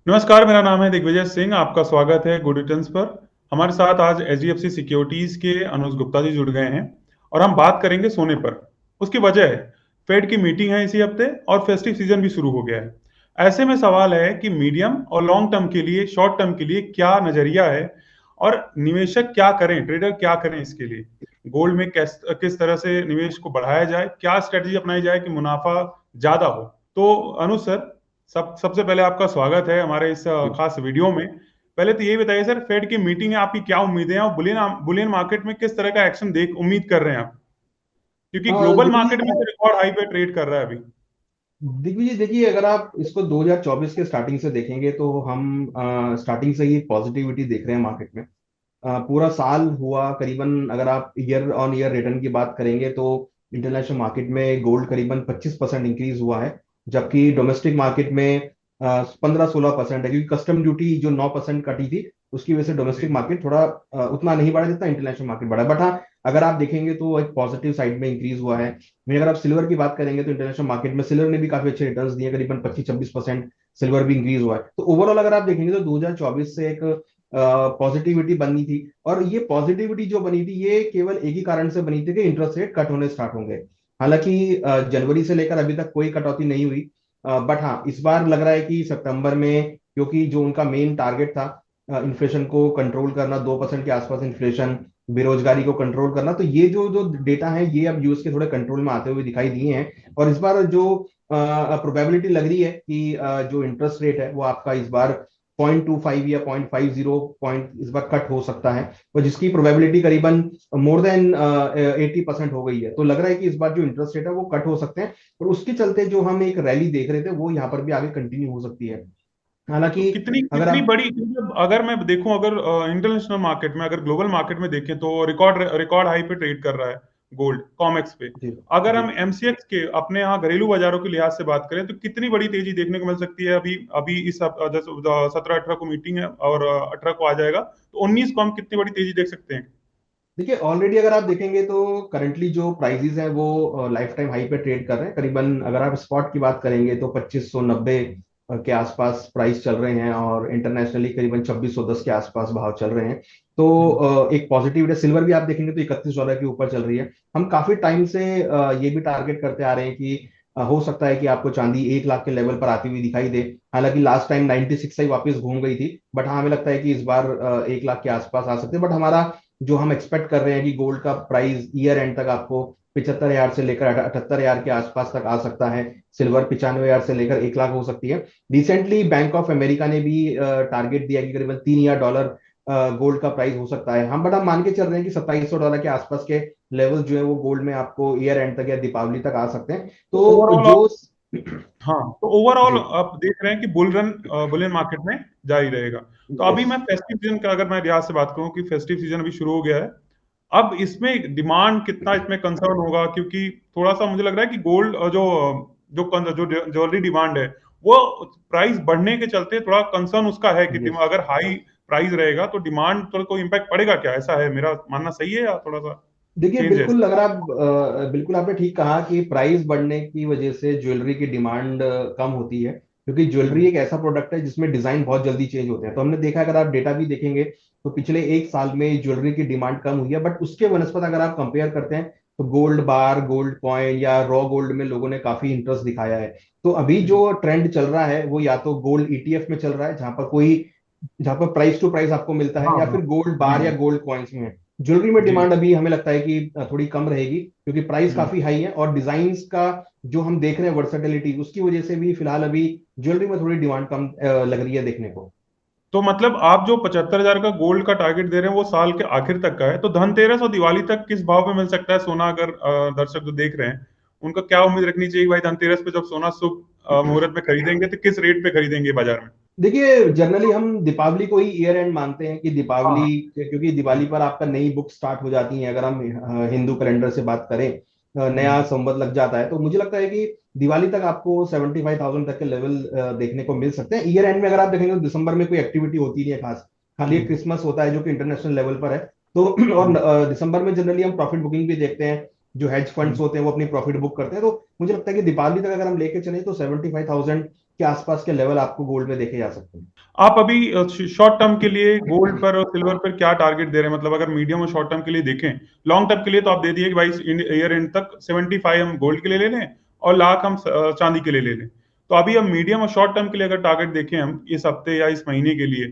नमस्कार, मेरा नाम है दिग्विजय सिंह। आपका स्वागत है गुड रिटर्न्स पर। हमारे साथ आज एचडीएफसी सिक्योरिटीज के अनुज गुप्ता जी जुड़ गए हैं और हम बात करेंगे सोने पर। उसकी वजह है फेड की मीटिंग है इसी हफ्ते और फेस्टिव सीजन भी शुरू हो गया है। ऐसे में सवाल है कि मीडियम और लॉन्ग टर्म के लिए, शॉर्ट टर्म के लिए क्या नजरिया है और निवेशक क्या करें, ट्रेडर क्या करें इसके लिए। गोल्ड में किस तरह से निवेश को बढ़ाया जाए, क्या स्ट्रेटजी अपनाई जाए कि मुनाफा ज्यादा हो। तो अनुज सर, सबसे पहले आपका स्वागत है हमारे इस खास वीडियो में। पहले तो ये बताइए सर, फेड की मीटिंग है, आपकी क्या उम्मीदें हैं और बुलियन बुलियन मार्केट में किस तरह का एक्शन देख उम्मीद कर रहे हैं आप, क्योंकि ग्लोबल दिग्विजय मार्केट में तो रिकॉर्ड हाई पे ट्रेड कर रहा है अभी। दिग्विजय देखिए, अगर आप इसको 2024 के स्टार्टिंग से देखेंगे तो हम स्टार्टिंग से ही पॉजिटिविटी देख रहे हैं मार्केट में। पूरा साल हुआ करीबन, अगर आप ईयर ऑन ईयर रिटर्न की बात करेंगे तो इंटरनेशनल मार्केट में गोल्ड करीबन 25% इंक्रीज हुआ है। जबकि डोमेस्टिक मार्केट में 15-16% है, क्योंकि कस्टम ड्यूटी जो 9% कटी थी उसकी वजह से डोमेस्टिक जी। मार्केट थोड़ा उतना नहीं बढ़ा जितना इंटरनेशनल मार्केट बढ़ा। बट हाँ, अगर आप देखेंगे तो एक पॉजिटिव साइड में इंक्रीज हुआ है। वहीं अगर आप सिल्वर की बात करेंगे तो इंटरनेशनल मार्केट में सिल्वर ने भी काफी अच्छे रिटर्न्स दिए, करीबन 25-26% सिल्वर भी इंक्रीज हुआ है। तो ओवरऑल अगर आप देखेंगे तो 2024 से एक पॉजिटिविटी बनी थी। और ये पॉजिटिविटी जो बनी थी ये केवल एक ही कारण से बनी थी कि इंटरेस्ट रेट कट होने स्टार्ट होंगे। हालांकि जनवरी से लेकर अभी तक कोई कटौती नहीं हुई। बट हाँ, इस बार लग रहा है कि सितंबर में, क्योंकि जो उनका मेन टारगेट था इन्फ्लेशन को कंट्रोल करना, 2% के आसपास इन्फ्लेशन, बेरोजगारी को कंट्रोल करना, तो ये जो जो डेटा है ये अब यूएस के थोड़े कंट्रोल में आते हुए दिखाई दिए हैं। और इस बार जो प्रोबेबिलिटी लग रही है कि जो इंटरेस्ट रेट है वो आपका इस बार 0.25 या 0.50 पॉइंट इस बार कट हो सकता है, और जिसकी प्रोबेबिलिटी करीबन मोर देन 80% हो गई है। तो लग रहा है कि इस बार जो इंटरेस्ट रेट है वो कट हो सकते हैं, और उसके चलते जो हम एक रैली देख रहे थे वो यहाँ पर भी आगे कंटिन्यू हो सकती है। तो हालांकि कितनी अगर कितनी आप बड़ी, मतलब अगर मैं देखूं, अगर इंटरनेशनल मार्केट में, अगर ग्लोबल मार्केट में देखें तो रिकॉर्ड रिकॉर्ड हाई पे ट्रेड कर रहा है गोल्ड कॉमेक्स पे। जी अगर जी हम एमसीएक्स के अपने यहाँ घरेलू बाजारों के लिहाज से बात करें तो कितनी बड़ी तेजी देखने को मिल सकती है। अभी अभी इस 17-18 को मीटिंग है और 18 को आ जाएगा, तो 19 को हम कितनी बड़ी तेजी देख सकते हैं। देखिए, ऑलरेडी अगर आप देखेंगे तो करंटली जो प्राइसेस हैं वो लाइफ टाइम हाई पे ट्रेड कर रहे हैं। करीबन अगर आप स्पॉट की बात करेंगे तो 2590 के आसपास प्राइस चल रहे हैं, और इंटरनेशनली करीबन 2610 के आसपास भाव चल रहे हैं। तो हम्म। एक पॉजिटिव है। सिल्वर भी आप देखेंगे तो $31 के ऊपर चल रही है। हम काफी टाइम से ये भी टारगेट करते आ रहे हैं कि हो सकता है कि आपको चांदी 1 लाख के लेवल पर आती हुई दिखाई दे। हालांकि लास्ट टाइम 96 से ही वापस घूम गई थी। बट हाँ, हमें लगता है कि इस बार 1 लाख के आसपास आ सकते हैं। बट हमारा जो हम एक्सपेक्ट कर रहे हैं कि गोल्ड का प्राइस ईयर एंड तक आपको 75,000 से लेकर 78,000 के आसपास तक आ सकता है। सिल्वर 95,000 से लेकर 1 लाख हो सकती है। रिसेंटली बैंक ऑफ अमेरिका ने भी टारगेट दिया कि करीबन $3,000 गोल्ड का प्राइस हो सकता है। हम बड़ा मान के चल रहे हैं कि $2,700 के आसपास के लेवल जो है वो गोल्ड में आपको ईयर एंड तक या दीपावली तक आ सकते हैं। तो तो ओवरऑल जो हाँ, तो ओवरऑल जी आप देख रहे हैं कि बुलियन मार्केट में जारी रहेगा। तो अभी यस मैं फेस्टिव सीजन का अगर मैं लिहाज से बात करूं कि फेस्टिव सीजन अभी शुरू हो गया है। अब इसमें डिमांड कितना, इसमें कंसर्न होगा, क्योंकि थोड़ा सा मुझे लग रहा है कि गोल्ड जो ज्वेलरी डिमांड है वो प्राइस बढ़ने के चलते थोड़ा कंसर्न उसका है कि यस अगर हाई प्राइस रहेगा तो डिमांड पर कोई इम्पैक्ट पड़ेगा क्या। ऐसा है, मेरा मानना सही है या थोड़ा सा देखिए, चेंज है। बिल्कुल अगर आप बिल्कुल आपने ठीक कहा कि प्राइस बढ़ने की वजह से ज्वेलरी की डिमांड कम होती है, क्योंकि ज्वेलरी हम्म। एक ऐसा प्रोडक्ट है जिसमें डिजाइन बहुत जल्दी चेंज होते हैं। तो हमने देखा, अगर आप डेटा भी देखेंगे तो पिछले एक साल में ज्वेलरी की डिमांड कम हुई है। बट उसके बनस्पत अगर आप कंपेयर करते हैं तो गोल्ड बार, गोल्ड कॉइन या रॉ गोल्ड में लोगों ने काफी इंटरेस्ट दिखाया है। तो अभी हम्म। जो ट्रेंड चल रहा है वो या तो गोल्ड ईटीएफ में चल रहा है, जहां पर प्राइस टू प्राइस आपको मिलता है, हाँ या हाँ। फिर गोल्ड जी बार या जी। गोल्ड कॉइन्स में। ज्वेलरी में जी। डिमांड अभी हमें लगता है कि थोड़ी कम रहेगी, क्योंकि प्राइस हम्म। काफी हाई है, और डिजाइन्स का जो हम देख रहे हैं वर्सेटिलिटी, उसकी वजह से भी फिलहाल अभी ज्वेलरी में थोड़ी डिमांड कम लग रही है देखने को। तो मतलब आप जो 75,000 का गोल्ड का टारगेट दे रहे हैं वो साल के आखिर तक का है, तो धनतेरस और दिवाली तक किस भाव पे मिल सकता है सोना, अगर दर्शक जो देख रहे हैं उनको क्या उम्मीद रखनी चाहिए कि भाई धनतेरस पे जब सोना शुभ मुहूर्त में खरीदेंगे तो किस रेट पे खरीदेंगे बाजार में। देखिए, जनरली हम दीपावली को ही ईयर एंड मानते हैं कि हाँ दीपावली, हाँ। क्योंकि दिवाली पर आपका नई बुक स्टार्ट हो जाती है। अगर हम हिंदू कैलेंडर से बात करें, नया हम्म। संवत लग जाता है। तो मुझे लगता है कि दिवाली तक आपको 75,000 तक के लेवल देखने को मिल सकते हैं। ईयर एंड में अगर आप देखेंगे तो दिसंबर में कोई एक्टिविटी होती नहीं है खास, खाली एक हम्म। क्रिसमस होता है जो कि इंटरनेशनल लेवल पर है। तो और हम्म। दिसंबर में जनरली हम प्रॉफिट बुकिंग भी देखते हैं। जो हेज फंड्स हम्म। होते हैं वो अपनी प्रॉफिट बुक करते हैं। तो मुझे लगता है कि दीपावली तक अगर हम लेके चले तो 75,000 के आसपास के लेवल आपको गोल्ड में देखे जा सकते हैं। आप अभी शॉर्ट टर्म के लिए गोल्ड पर और सिल्वर पर क्या टारगेट दे रहे हैं? मतलब अगर मीडियम और शॉर्ट टर्म के लिए देखें, लॉन्ग टर्म के लिए तो आप दे दिए कि भाई ईयर एंड तक 75 हम गोल्ड के लिए ले लें और लाख हम चांदी के लिए ले लें। तो अभी हम मीडियम और शॉर्ट टर्म के लिए अगर टारगेट देखें हम इस हफ्ते या इस महीने के लिए,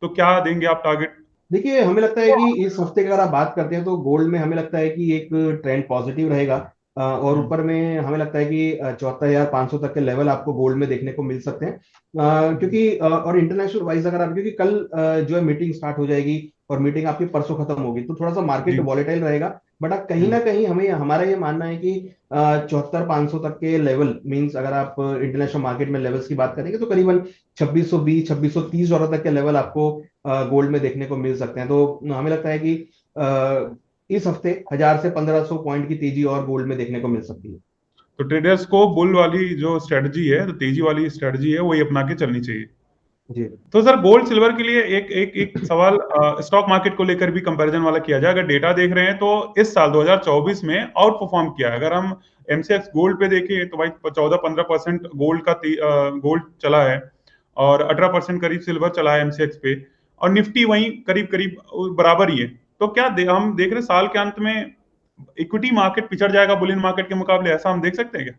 तो क्या देंगे आप टारगेट? देखिए, हमें लगता है कि इस हफ्ते की अगर आप बात करते हैं तो गोल्ड में हमें लगता है कि एक ट्रेंड पॉजिटिव रहेगा। और हम्म। ऊपर में हमें लगता है कि 74,500 तक के लेवल आपको गोल्ड में देखने को मिल सकते हैं। क्योंकि और इंटरनेशनल वाइज अगर आप, क्योंकि कल जो है मीटिंग स्टार्ट हो जाएगी और मीटिंग आपकी परसों खत्म होगी, तो थोड़ा सा मार्केट जी। वॉलेटाइल रहेगा। बट आप कहीं ना हम्म। कहीं हमें हमारा ये मानना है कि 74,500 तक के लेवल मींस, अगर आप इंटरनेशनल मार्केट में लेवल्स की बात करेंगे तो करीबन 2620 2630 डॉलर तक के लेवल आपको गोल्ड में देखने को मिल सकते हैं। तो हमें लगता है कि इस हफ्ते 1,000 से 1,500 पॉइंट की तेजी और गोल्ड में देखने को मिल सकती है। तो ट्रेडर्स को बुल वाली जो स्ट्रेटजी है, तो तेजी वाली स्ट्रेटजी है, वही अपना के चलनी चाहिए। जी। तो सर गोल्ड सिल्वर के लिए एक एक एक सवाल स्टॉक मार्केट को लेकर भी कंपैरिजन वाला किया जाए। अगर डेटा देख रहे हैं तो इस साल 2024 में आउट परफॉर्म किया है। अगर हम एमसीएक्स गोल्ड पे देखें तो भाई 14-15% गोल्ड चला है और 18% करीब सिल्वर चला है एमसीएक्स पे, और निफ्टी वहीं करीब करीब बराबर ही है। तो हम देख रहे हैं साल के अंत में इक्विटी मार्केट पिछड़ जाएगा बुलियन मार्केट के मुकाबले, ऐसा हम देख सकते हैं क्या?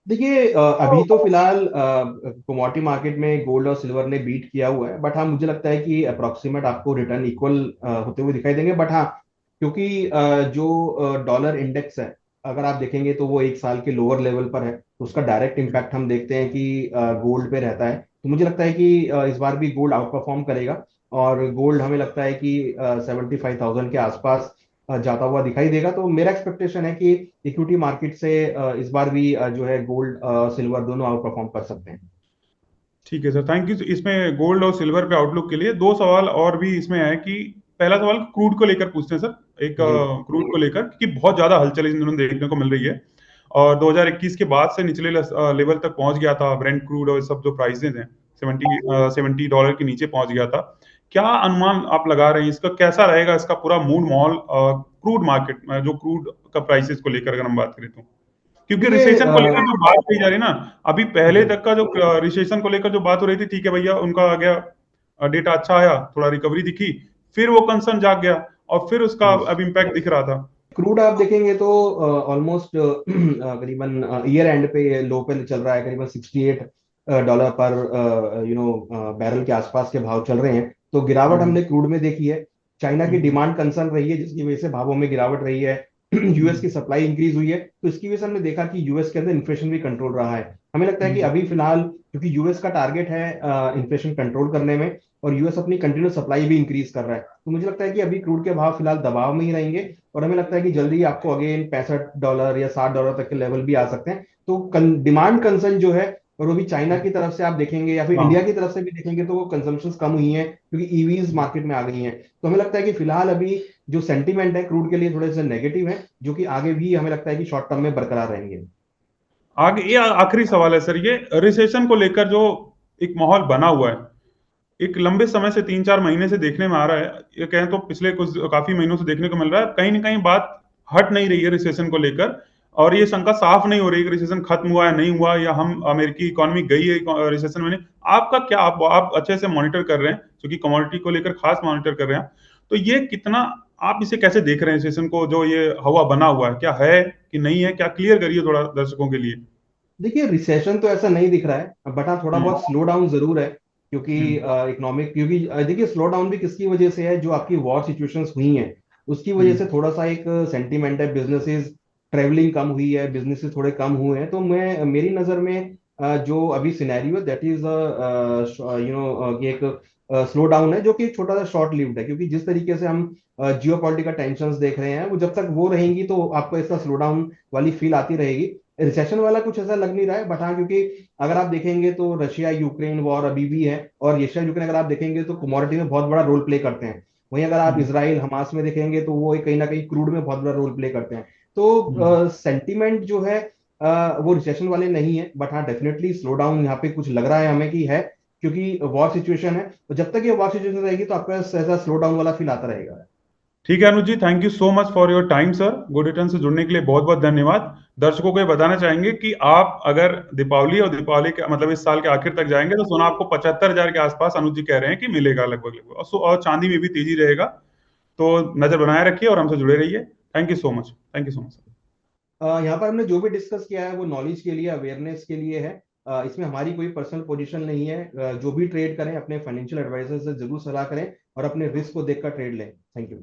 देखिए, अभी तो फिलहाल कमोडिटी मार्केट में गोल्ड और सिल्वर ने बीट किया हुआ है, बट हाँ मुझे लगता है कि अप्रोक्सीमेट आपको रिटर्न इक्वल होते हुए दिखाई देंगे। बट हाँ, क्योंकि जो डॉलर इंडेक्स है, अगर आप देखेंगे तो वो एक साल के लोअर लेवल पर है, तो उसका डायरेक्ट इम्पैक्ट हम देखते हैं कि गोल्ड पे रहता है। तो मुझे लगता है कि इस बार भी गोल्ड आउट परफॉर्म करेगा, और गोल्ड हमें लगता है कि 75,000 के आसपास जाता हुआ दिखाई देगा। तो मेरा एक्सपेक्टेशन है कि इक्विटी मार्केट से इस बार भी जो है गोल्ड सिल्वर दोनों आउट परफॉर्म कर सकते हैं। ठीक है सर, थैंक यू। इसमें गोल्ड और सिल्वर पे आउटलुक के लिए दो सवाल और भी इसमें है कि पहला सवाल क्रूड को लेकर पूछते हैं सर। एक जी। क्रूड को लेकर कि बहुत ज्यादा हलचल इन दिनों देखने को मिल रही है, और 2021 के बाद से निचले लेवल तक पहुंच गया था ब्रेंट क्रूड, और सब जो प्राइसेस हैं $70 के नीचे पहुंच गया था। क्या अनुमान आप लगा रहे हैं इसका, कैसा रहेगा इसका पूरा मूड माहौल क्रूड मार्केट में, जो क्रूड का प्राइसेस को लेकर अगर हम बात करें तो? क्योंकि देखिए, रिसेशन को लेकर जो बात कही जा रही है ना, अभी पहले जी। तक का जो रिसेशन को लेकर जो बात हो रही थी, ठीक है भैया उनका आ गया डेटा अच्छा आया, थोड़ा रिकवरी दिखी, फिर वो कंसर्न जाग गया और फिर उसका जी। अब इम्पैक्ट दिख रहा था। क्रूड आप देखेंगे तो ऑलमोस्ट करीबन ईयर एंड पे लो पे चल रहा है, करीबन $68 पर बैरल के आसपास के भाव चल रहे हैं। तो गिरावट हम्म। हमने क्रूड में देखी है। चाइना की हम्म। डिमांड कंसर्न रही है, जिसकी वजह से भावों में गिरावट रही है। यूएस हम्म। की सप्लाई इंक्रीज हुई है, तो इसकी वजह से हमने देखा कि यूएस के अंदर इन्फ्लेशन भी कंट्रोल रहा है। हमें लगता है कि हम्म। अभी फिलहाल, क्योंकि यूएस का टारगेट है इन्फ्लेशन कंट्रोल करने में, और यूएस अपनी कंटिन्यूस सप्लाई भी इंक्रीज कर रहा है, तो मुझे लगता है कि अभी क्रूड के भाव फिलहाल दबाव में ही रहेंगे। और हमें लगता है कि जल्दी ही आपको अगेन $65 या $60 तक के लेवल भी आ सकते हैं। तो डिमांड कंसर्न जो है, और वो भी चाइना की तरफ से आप देखेंगे या फिर इंडिया हाँ। की तरफ से भी देखेंगे, तो वो कंजम्पशन कम हुई है क्योंकि ईवीज मार्केट में आ गई हैं। तो हमें लगता है कि फिलहाल अभी जो सेंटीमेंट है क्रूड के लिए थोड़े से नेगेटिव है, जो कि आगे भी हमें लगता है कि शॉर्ट टर्म में बरकरार रहेंगे। आगे ये आखिरी सवाल है सर, ये रिसेशन को लेकर जो एक माहौल बना हुआ है, एक लंबे समय से 3-4 महीने से देखने में आ रहा है, ये कहें तो पिछले कुछ काफी महीनों से देखने को मिल रहा है, कहीं ना कहीं बात हट नहीं रही है रिसेशन को लेकर, और ये शंका साफ नहीं हो रही कि रिसेशन खत्म हुआ है नहीं हुआ, या हम अमेरिकी इकोनॉमी गई है रिसेशन में नहीं। आपका क्या, आप अच्छे से मॉनिटर कर रहे हैं क्योंकि कमोडिटी को लेकर खास मॉनिटर कर रहे हैं, तो ये कितना, आप इसे कैसे देख रहे हैं रिसेशन को, जो ये हवा बना हुआ है, क्या है कि नहीं है, क्या क्लियर करिए थोड़ा दर्शकों के लिए। देखिए, रिसेशन तो ऐसा नहीं दिख रहा है, बट हाँ थोड़ा हम्म। बहुत स्लो डाउन जरूर है। क्योंकि हम्म। इकोनॉमिक, क्योंकि देखिए स्लो डाउन भी किसकी वजह से है, जो आपकी वॉर सिचुएशंस हुई हैं उसकी वजह से हम्म। थोड़ा सा एक सेंटीमेंट है। बिजनेसेस, ट्रेवलिंग कम हुई है, बिजनेसेस थोड़े कम हुए हैं। तो मैं, मेरी नज़र में जो अभी सिनेरियो दैट इज एक स्लो डाउन है, जो कि एक छोटा सा शॉर्ट लिव्ड है। क्योंकि जिस तरीके से हम जियो पॉलिटिकल टेंशन देख रहे हैं, वो जब तक वो रहेंगी तो आपको इसका स्लो डाउन वाली फील आती रहेगी। रिसेशन वाला कुछ ऐसा लग नहीं रहा है, बट हाँ, क्योंकि अगर आप देखेंगे तो रशिया यूक्रेन वॉर अभी भी है, और रशिया यूक्रेन अगर आप देखेंगे तो कमोडिटी में बहुत बड़ा रोल प्ले करते हैं। वहीं अगर आप हम्म। इसराइल हमास में देखेंगे तो वो कहीं ना कहीं क्रूड में बहुत बड़ा रोल प्ले करते हैं। हम्म। तो सेंटीमेंट जो है वो रिसेशन वाले नहीं है, बट हाँ डेफिनेटली स्लो डाउन यहाँ पे कुछ लग रहा है हमें कि है। क्योंकि वॉर सिचुएशन है, तो जब तक ये वॉर सिचुएशन रहेगी तो आपका ऐसा स्लो डाउन वाला फील आता रहेगा। ठीक है Anuj ji, thank you so much for your time sir. Good Returns से जुड़ने के लिए बहुत बहुत धन्यवाद। दर्शकों को ये बताना चाहेंगे कि आप अगर दीपावली और दीपावली के मतलब इस साल के आखिर तक जाएंगे तो सोना आपको 75,000 के आसपास अनुज जी कह रहे हैं कि मिलेगा लगभग लगभग, और चांदी में भी तेजी रहेगा। तो नजर बनाए रखिए और हमसे जुड़े रहिए। Thank you so much, thank you so much. यहाँ पर हमने जो भी डिस्कस किया है वो नॉलेज के लिए, अवेयरनेस के लिए है। इसमें हमारी कोई पर्सनल पोजीशन नहीं है। जो भी ट्रेड करें अपने फाइनेंशियल एडवाइजर से जरूर सलाह करें और अपने रिस्क को देखकर ट्रेड लें। Thank you.